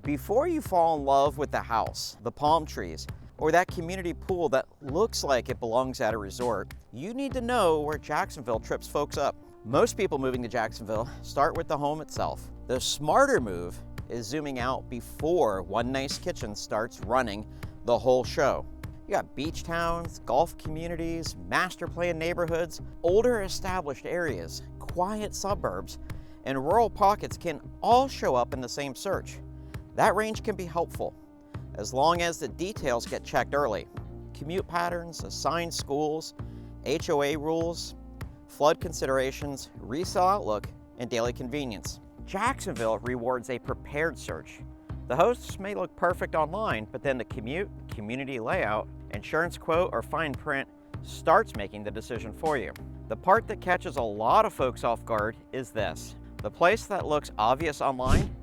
Before you fall in love with the house, the palm trees, or that community pool that looks like it belongs at a resort, you need to know where Jacksonville trips folks up. Most people moving to Jacksonville start with the home itself. The smarter move is zooming out before one nice kitchen starts running the whole show. You got beach towns, golf communities, master plan neighborhoods, older established areas, quiet suburbs, and rural pockets can all show up in the same search. That range can be helpful, as long as the details get checked early. Commute patterns, assigned schools, HOA rules, flood considerations, resale outlook, and daily convenience. Jacksonville rewards a prepared search. The hosts may look perfect online, but then the commute, community layout, insurance quote, or fine print starts making the decision for you. The part that catches a lot of folks off guard is this. The place that looks obvious online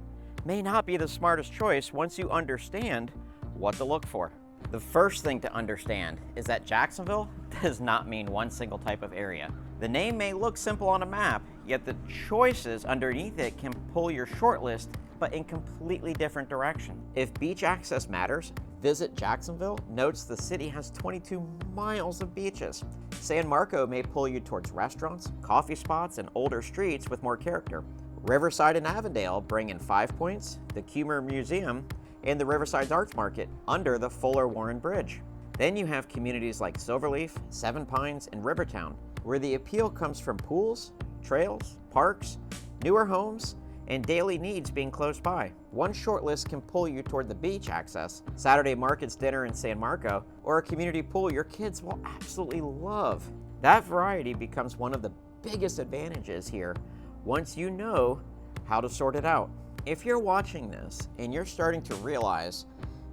may not be the smartest choice once you understand what to look for. The first thing to understand is that Jacksonville does not mean one single type of area. The name may look simple on a map, yet the choices underneath it can pull your shortlist, but in completely different direction. If beach access matters, Visit Jacksonville notes the city has 22 miles of beaches. San Marco may pull you towards restaurants, coffee spots, and older streets with more character. Riverside and Avondale bring in 5 Points, the Kummer Museum, and the Riverside's Arts Market under the Fuller Warren Bridge. Then you have communities like Silverleaf, Seven Pines, and Rivertown, where the appeal comes from pools, trails, parks, newer homes, and daily needs being close by. One short list can pull you toward the beach access, Saturday markets dinner in San Marco, or a community pool your kids will absolutely love. That variety becomes one of the biggest advantages here once you know how to sort it out. If you're watching this and you're starting to realize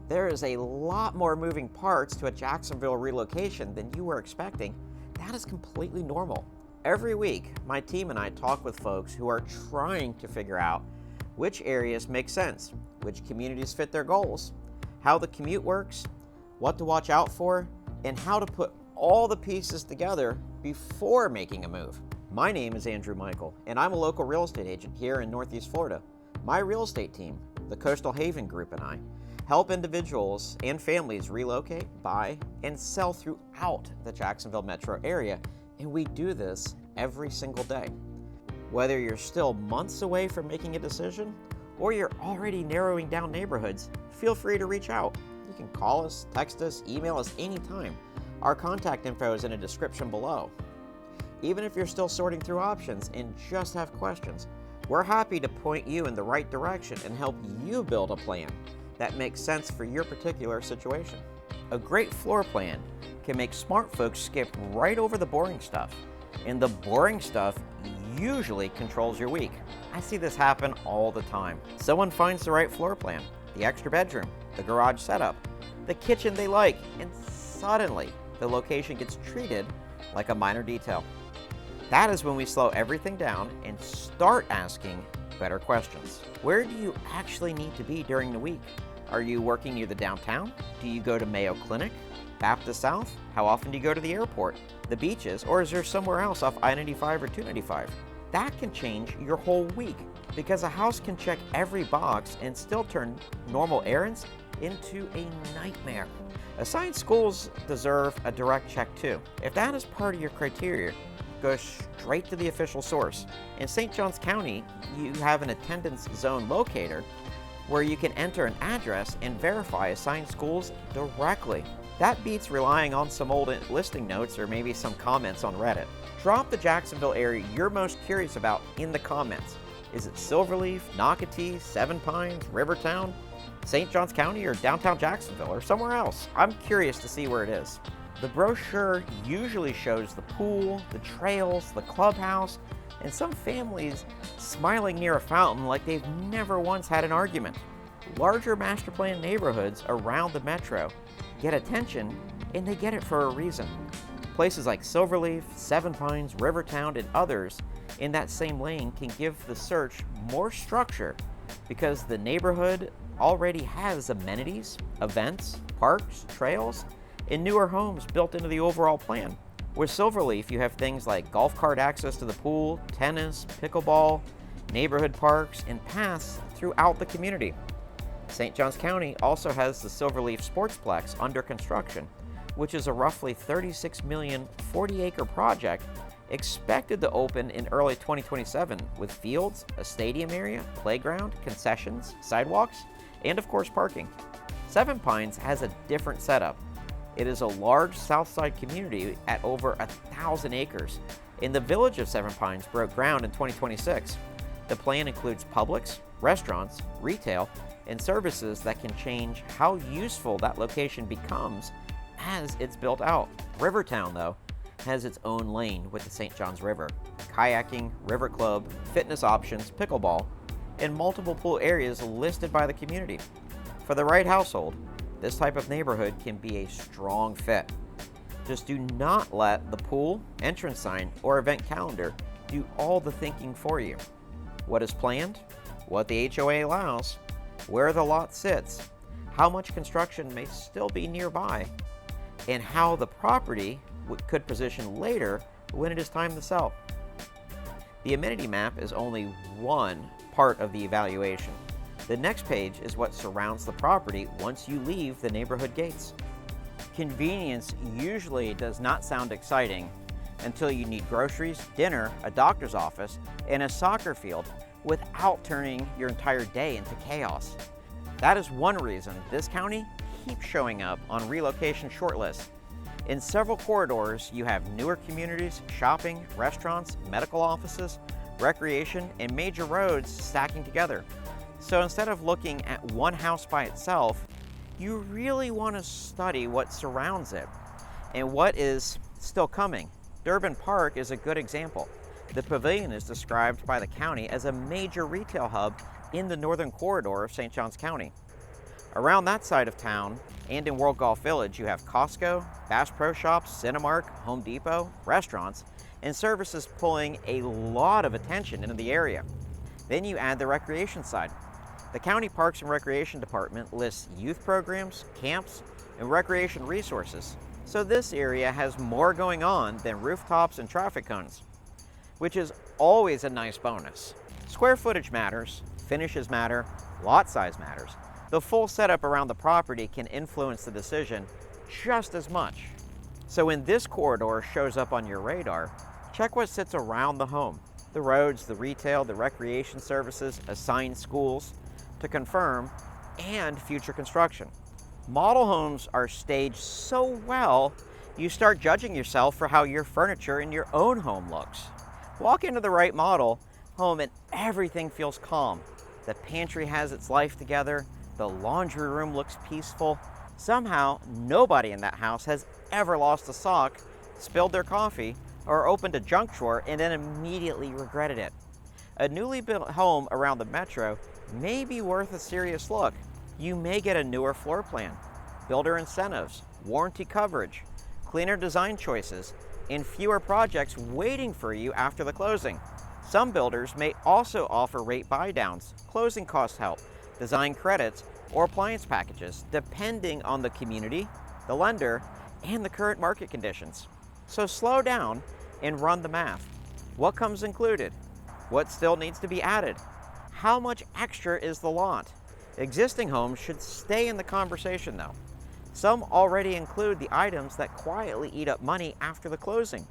there is a lot more moving parts to a Jacksonville relocation than you were expecting, that is completely normal. Every week, my team and I talk with folks who are trying to figure out which areas make sense, which communities fit their goals, how the commute works, what to watch out for, and how to put all the pieces together before making a move. My name is Andrew Michael, and I'm a local real estate agent here in Northeast Florida. My real estate team, the Coastal Haven Group, and I help individuals and families relocate, buy, and sell throughout the Jacksonville metro area, and we do this every single day. Whether you're still months away from making a decision or you're already narrowing down neighborhoods, feel free to reach out. You can call us, text us, email us anytime. Our contact info is in a description below. Even if you're still sorting through options and just have questions, we're happy to point you in the right direction and help you build a plan that makes sense for your particular situation. A great floor plan can make smart folks skip right over the boring stuff, and the boring stuff usually controls your week. I see this happen all the time. Someone finds the right floor plan, the extra bedroom, the garage setup, the kitchen they like, and suddenly the location gets treated like a minor detail. That is when we slow everything down and start asking better questions. Where do you actually need to be during the week? Are you working near the downtown? Do you go to Mayo Clinic, Baptist South? How often do you go to the airport, the beaches, or is there somewhere else off I-95 or 295? That can change your whole week because a house can check every box and still turn normal errands into a nightmare. Assigned schools deserve a direct check too. If that is part of your criteria, go straight to the official source. In St. Johns County, you have an attendance zone locator where you can enter an address and verify assigned schools directly. That beats relying on some old listing notes or maybe some comments on Reddit. Drop the Jacksonville area you're most curious about in the comments. Is it Silverleaf, Nocatee, Seven Pines, Rivertown, St. Johns County, or downtown Jacksonville, or somewhere else? I'm curious to see where it is. The brochure usually shows the pool, the trails, the clubhouse, and some families smiling near a fountain like they've never once had an argument. Larger master plan neighborhoods around the metro get attention, and they get it for a reason. Places like Silverleaf, Seven Pines, Rivertown, and others in that same lane can give the search more structure because the neighborhood already has amenities, events, parks, trails, and newer homes built into the overall plan. With Silverleaf, you have things like golf cart access to the pool, tennis, pickleball, neighborhood parks, and paths throughout the community. St. Johns County also has the Silverleaf Sportsplex under construction, which is a roughly $36 million 40-acre project expected to open in early 2027 with fields, a stadium area, playground, concessions, sidewalks, and of course parking. Seven Pines has a different setup. It is a large Southside community at over 1,000 acres, and the village of Seven Pines broke ground in 2026. The plan includes Publix, restaurants, retail, and services that can change how useful that location becomes as it's built out. Rivertown, though, has its own lane with the St. Johns River, kayaking, river club, fitness options, pickleball, and multiple pool areas listed by the community. For the right household, this type of neighborhood can be a strong fit. Just do not let the pool, entrance sign, or event calendar do all the thinking for you. What is planned, what the HOA allows, where the lot sits, how much construction may still be nearby, and how the property could position later when it is time to sell. The amenity map is only one part of the evaluation. The next page is what surrounds the property once you leave the neighborhood gates. Convenience usually does not sound exciting until you need groceries, dinner, a doctor's office, and a soccer field without turning your entire day into chaos. That is one reason this county keeps showing up on relocation shortlists. In several corridors, you have newer communities, shopping, restaurants, medical offices, recreation, and major roads stacking together. So instead of looking at one house by itself, you really want to study what surrounds it and what is still coming. Durbin Park is a good example. The pavilion is described by the county as a major retail hub in the northern corridor of St. Johns County. Around that side of town and in World Golf Village, you have Costco, Bass Pro Shops, Cinemark, Home Depot, restaurants, and services pulling a lot of attention into the area. Then you add the recreation side. The County Parks and Recreation Department lists youth programs, camps, and recreation resources. So this area has more going on than rooftops and traffic cones, which is always a nice bonus. Square footage matters, finishes matter, lot size matters. The full setup around the property can influence the decision just as much. So when this corridor shows up on your radar, check what sits around the home. The roads, the retail, the recreation services, assigned schools to confirm, and future construction. Model homes are staged so well, you start judging yourself for how your furniture in your own home looks. Walk into the right model home and everything feels calm. The pantry has its life together, the laundry room looks peaceful. Somehow, nobody in that house has ever lost a sock, spilled their coffee, or opened a junk drawer and then immediately regretted it. A newly built home around the metro may be worth a serious look. You may get a newer floor plan, builder incentives, warranty coverage, cleaner design choices, and fewer projects waiting for you after the closing. Some builders may also offer rate buy-downs, closing cost help, design credits, or appliance packages, depending on the community, the lender, and the current market conditions. So slow down and run the math. What comes included? What still needs to be added? How much extra is the lot? Existing homes should stay in the conversation though. Some already include the items that quietly eat up money after the closing.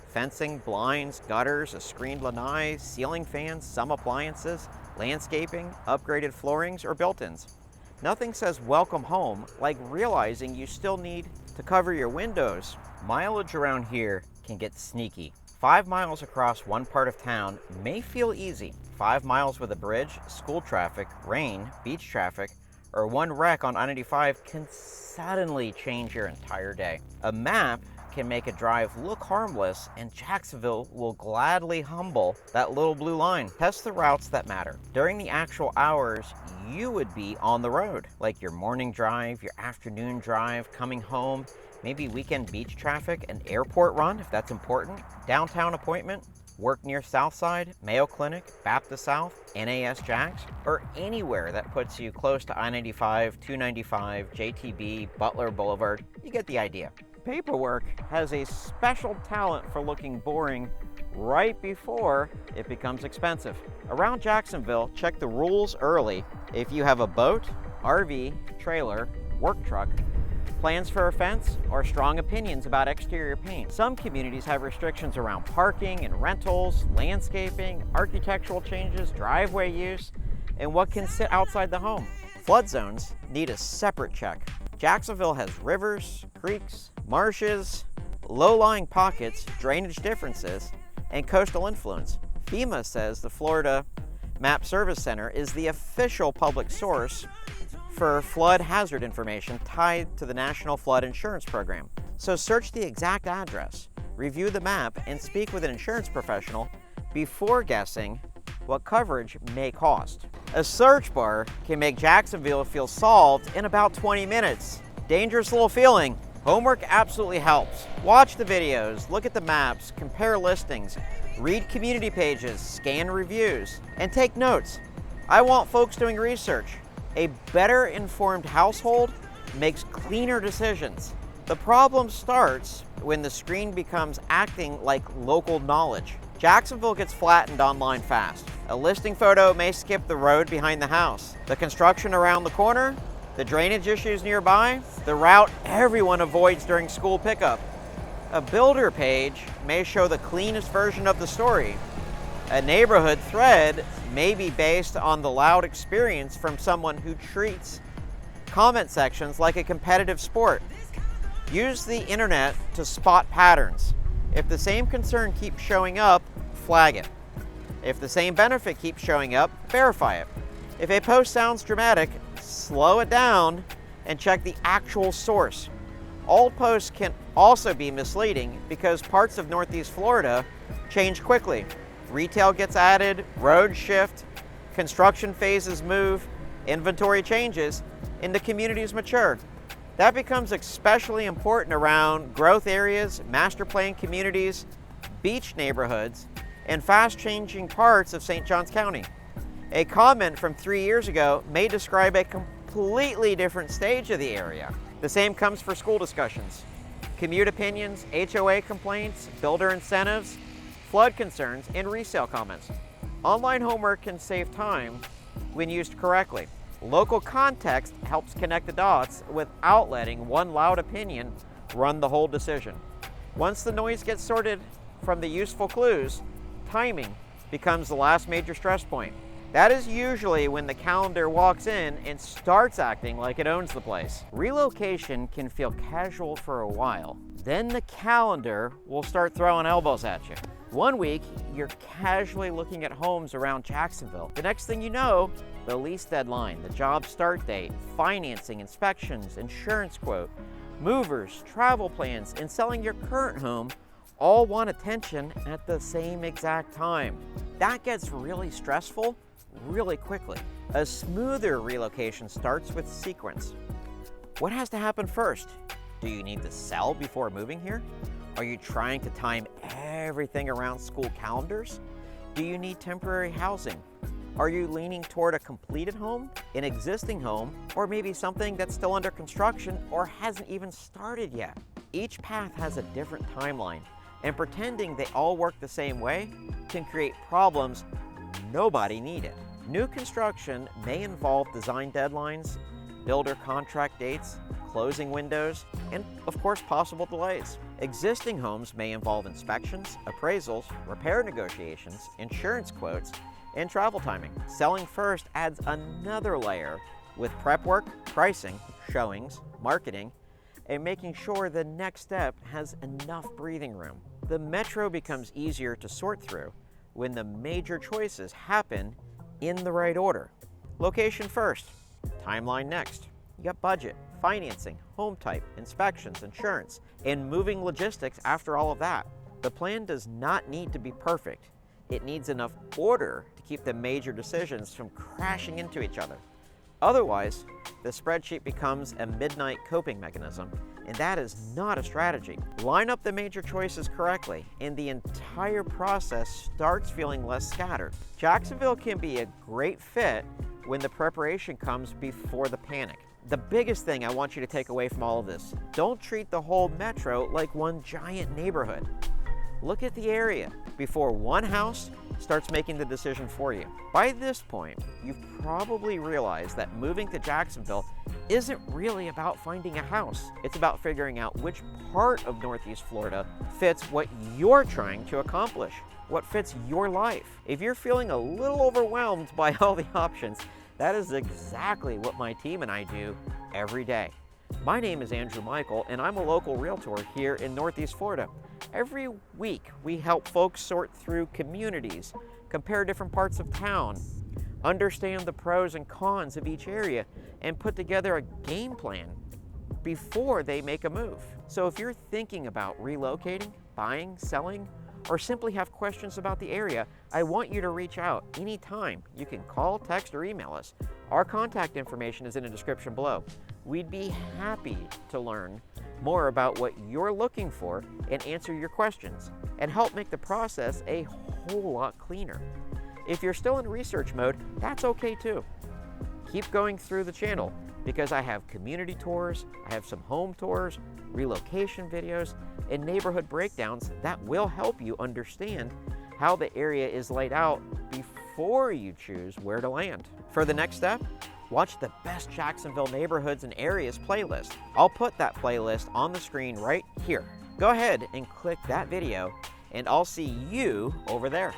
Fencing, blinds, gutters, a screened lanai, ceiling fans, some appliances, landscaping, upgraded floorings, or built-ins. Nothing says welcome home like realizing you still need to cover your windows. Mileage around here can get sneaky. 5 miles across one part of town may feel easy. 5 miles with a bridge, school traffic, rain, beach traffic, or one wreck on I-95 can suddenly change your entire day. A map can make a drive look harmless, and Jacksonville will gladly humble that little blue line. Test the routes that matter. During the actual hours you would be on the road, like your morning drive, your afternoon drive, coming home, maybe weekend beach traffic, an airport run if that's important, downtown appointment, work near Southside, Mayo Clinic, Baptist South, NAS Jax, or anywhere that puts you close to I-95, 295, JTB, Butler Boulevard. You get the idea. Paperwork has a special talent for looking boring right before it becomes expensive. Around Jacksonville, check the rules early. If you have a boat, RV, trailer, work truck, plans for a fence, or strong opinions about exterior paint. Some communities have restrictions around parking and rentals, landscaping, architectural changes, driveway use, and what can sit outside the home. Flood zones need a separate check. Jacksonville has rivers, creeks, marshes, low-lying pockets, drainage differences, and coastal influence. FEMA says the Florida Map Service Center is the official public source for flood hazard information tied to the National Flood Insurance Program. So search the exact address, review the map, and speak with an insurance professional before guessing what coverage may cost. A search bar can make Jacksonville feel solved in about 20 minutes. Dangerous little feeling. Homework absolutely helps. Watch the videos, look at the maps, compare listings, read community pages, scan reviews, and take notes. I want folks doing research. A better informed household makes cleaner decisions. The problem starts when the screen becomes acting like local knowledge. Jacksonville gets flattened online fast. A listing photo may skip the road behind the house, the construction around the corner, the drainage issues nearby, the route everyone avoids during school pickup. A builder page may show the cleanest version of the story. A neighborhood thread may be based on the loud experience from someone who treats comment sections like a competitive sport. Use the internet to spot patterns. If the same concern keeps showing up, flag it. If the same benefit keeps showing up, verify it. If a post sounds dramatic, slow it down and check the actual source. All posts can also be misleading because parts of Northeast Florida change quickly. Retail gets added, roads shift, construction phases move, inventory changes, and the communities mature. That becomes especially important around growth areas, master plan communities, beach neighborhoods, and fast-changing parts of St. Johns County. A comment from 3 years ago may describe a completely different stage of the area. The same comes for school discussions. Commute opinions, HOA complaints, builder incentives, flood concerns, and resale comments. Online homework can save time when used correctly. Local context helps connect the dots without letting one loud opinion run the whole decision. Once the noise gets sorted from the useful clues, timing becomes the last major stress point. That is usually when the calendar walks in and starts acting like it owns the place. Relocation can feel casual for a while. Then the calendar will start throwing elbows at you. One week, you're casually looking at homes around Jacksonville. The next thing you know, the lease deadline, the job start date, financing, inspections, insurance quote, movers, travel plans, and selling your current home all want attention at the same exact time. That gets really stressful really quickly. A smoother relocation starts with sequence. What has to happen first? Do you need to sell before moving here? Are you trying to time everything around school calendars? Do you need temporary housing? Are you leaning toward a completed home, an existing home, or maybe something that's still under construction or hasn't even started yet? Each path has a different timeline, and pretending they all work the same way can create problems nobody needed. New construction may involve design deadlines, builder contract dates, closing windows, and of course possible delays. Existing homes may involve inspections, appraisals, repair negotiations, insurance quotes, and travel timing. Selling first adds another layer with prep work, pricing, showings, marketing, and making sure the next step has enough breathing room. The metro becomes easier to sort through when the major choices happen in the right order. Location first, timeline next. You got budget, financing, home type, inspections, insurance, and moving logistics after all of that. The plan does not need to be perfect. It needs enough order to keep the major decisions from crashing into each other. Otherwise, the spreadsheet becomes a midnight coping mechanism, and that is not a strategy. Line up the major choices correctly, and the entire process starts feeling less scattered. Jacksonville can be a great fit when the preparation comes before the panic. The biggest thing I want you to take away from all of this, don't treat the whole metro like one giant neighborhood. Look at the area. Before one house starts making the decision for you. By this point, you've probably realized that moving to Jacksonville isn't really about finding a house. It's about figuring out which part of Northeast Florida fits what you're trying to accomplish, what fits your life. If you're feeling a little overwhelmed by all the options, that is exactly what my team and I do every day. My name is Andrew Michael, and I'm a local realtor here in Northeast Florida. Every week, we help folks sort through communities, compare different parts of town, understand the pros and cons of each area, and put together a game plan before they make a move. So if you're thinking about relocating, buying, selling, or simply have questions about the area, I want you to reach out anytime. You can call, text, or email us. Our contact information is in the description below. We'd be happy to learn more about what you're looking for and answer your questions and help make the process a whole lot cleaner. If you're still in research mode, that's okay too. Keep going through the channel because I have community tours, I have some home tours, relocation videos, and neighborhood breakdowns that will help you understand how the area is laid out before you choose where to land. For the next step, watch the Best Jacksonville Neighborhoods and Areas playlist. I'll put that playlist on the screen right here. Go ahead and click that video, and I'll see you over there.